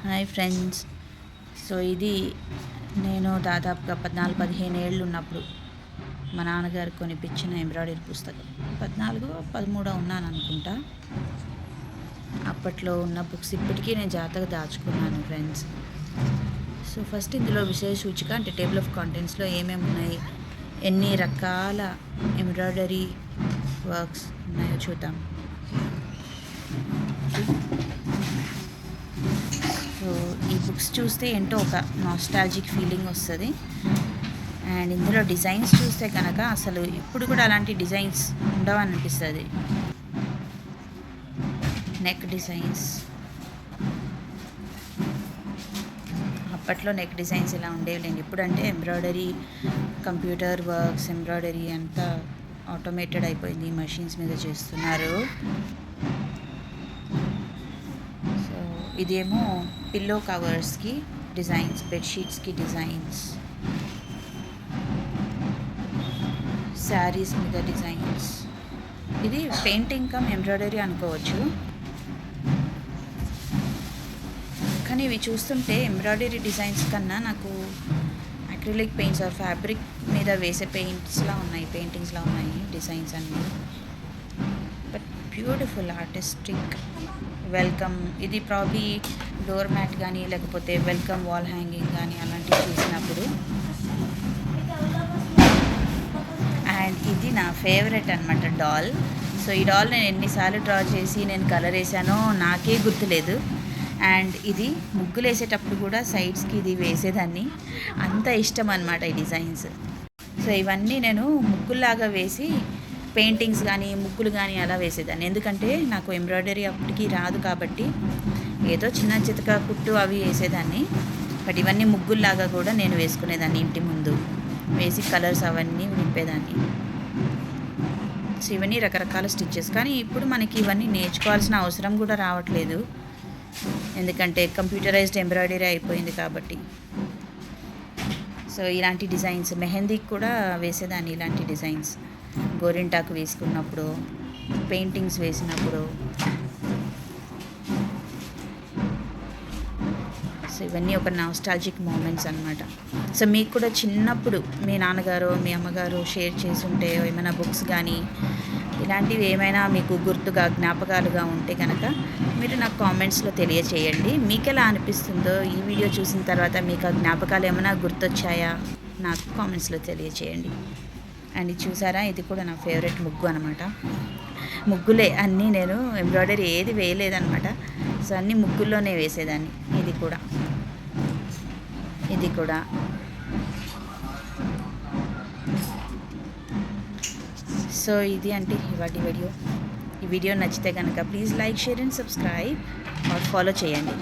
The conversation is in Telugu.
Hi friends. సో ఇది నేను దాదాపుగా 14-15 ఏళ్ళు ఉన్నప్పుడు మా నాన్నగారు కొనిపించిన ఎంబ్రాయిడరీ పుస్తకం. 14-13 ఉన్నాను అనుకుంటా. అప్పట్లో ఉన్న బుక్స్ ఇప్పటికీ నేను జాగ్రత్తగా దాచుకున్నాను ఫ్రెండ్స్. సో ఫస్ట్ ఇందులో విషయ సూచిక అంటే టేబుల్ ఆఫ్ కంటెంట్స్లో ఏమేమి ఉన్నాయి, ఎన్ని రకాల ఎంబ్రాయిడరీ వర్క్స్ ఉన్నాయో చూద్దాం. సో ఈ బుక్స్ చూస్తే ఏంటో ఒక నాస్టాలజిక్ ఫీలింగ్ వస్తుంది. అండ్ ఇందులో డిజైన్స్ చూస్తే కనుక అసలు ఇప్పుడు కూడా అలాంటి డిజైన్స్ ఉండవని అనిపిస్తుంది. నెక్ డిజైన్స్, అప్పట్లో నెక్ డిజైన్స్ ఇలా ఉండేవి లేండి. ఇప్పుడంటే ఎంబ్రాయిడరీ, కంప్యూటర్ వర్క్స్, ఎంబ్రాయిడరీ అంతా ఆటోమేటెడ్ అయిపోయింది, మషిన్స్ మీద చేస్తున్నారు. ఇదేమో పిల్లో కవర్స్కి డిజైన్స్, బెడ్షీట్స్కి డిజైన్స్, శారీస్ మీద డిజైన్స్. ఇది పెయింటింగ్ కమ్ ఎంబ్రాయిడరీ అనుకోవచ్చు. కానీ ఇవి చూస్తుంటే ఎంబ్రాయిడరీ డిజైన్స్ కన్నా నాకు అక్రిలిక్ పెయింట్స్ ఆర్ ఫ్యాబ్రిక్ మీద వేసే పెయింట్స్లా ఉన్నాయి, పెయింటింగ్స్లా ఉన్నాయి డిజైన్స్ అన్నీ. But beautiful, artistic. వెల్కమ్, ఇది ప్రాబ్లీ డోర్ మ్యాట్ కానీ లేకపోతే వెల్కమ్ వాల్ హ్యాంగింగ్ కానీ అలాంటివి చూసినప్పుడు. అండ్ ఇది నా ఫేవరెట్ అనమాట, డాల్. సో ఈ డాల్ నేను ఎన్నిసార్లు డ్రా చేసి నేను కలర్ వేసానో నాకే గుర్తులేదు. అండ్ ఇది ముగ్గులు వేసేటప్పుడు కూడా సైడ్స్కి ఇది వేసేదాన్ని, అంత ఇష్టం అనమాట ఈ డిజైన్స్. సో ఇవన్నీ నేను ముగ్గుల్లాగా వేసి పెయింటింగ్స్ కానీ ముగ్గులు కానీ అలా వేసేదాన్ని. ఎందుకంటే నాకు ఎంబ్రాయిడరీ అప్పటికి రాదు కాబట్టి ఏదో చిన్న చితక కుట్టు అవి వేసేదాన్ని. బట్ ఇవన్నీ ముగ్గుల్లాగా కూడా నేను వేసుకునేదాన్ని, ఇంటి ముందు వేసి కలర్స్ అవన్నీ నింపేదాన్ని. సో ఇవన్నీ రకరకాల స్టిచ్చెస్. కానీ ఇప్పుడు మనకి ఇవన్నీ నేర్చుకోవాల్సిన అవసరం కూడా రావట్లేదు, ఎందుకంటే కంప్యూటరైజ్డ్ ఎంబ్రాయిడరీ అయిపోయింది కాబట్టి. సో ఇలాంటి డిజైన్స్ మెహందీకి కూడా వేసేదాన్ని, ఇలాంటి డిజైన్స్ గోరింటాకు వేసుకున్నప్పుడు, పెయింటింగ్స్ వేసినప్పుడు. సో ఇవన్నీ ఒక నాస్టాలజిక్ మూమెంట్స్ అనమాట. సో మీకు కూడా చిన్నప్పుడు మీ నాన్నగారు మీ అమ్మగారు షేర్ చేసుంటే ఏమైనా బుక్స్ కానీ ఇలాంటివి ఏమైనా మీకు గుర్తుగా జ్ఞాపకాలుగా ఉంటే కనుక మీరు నాకు కామెంట్స్లో తెలియచేయండి. మీకు ఎలా అనిపిస్తుందో ఈ వీడియో చూసిన తర్వాత మీకు ఆ జ్ఞాపకాలు ఏమైనా గుర్తొచ్చాయా నాకు కామెంట్స్లో తెలియచేయండి. అండ్ ఇది చూసారా, ఇది కూడా నా ఫేవరెట్ ముగ్గు అనమాట. ముగ్గులే అన్నీ, నేను ఎంబ్రాయిడరీ ఏది వేయలేదనమాట. సో అన్నీ ముగ్గుల్లోనే వేసేదాన్ని. ఇది కూడా సో ఇది అంటే ఇవాటి వీడియో. ఈ వీడియో నచ్చితే కనుక please like, share and subscribe R follow చేయండి.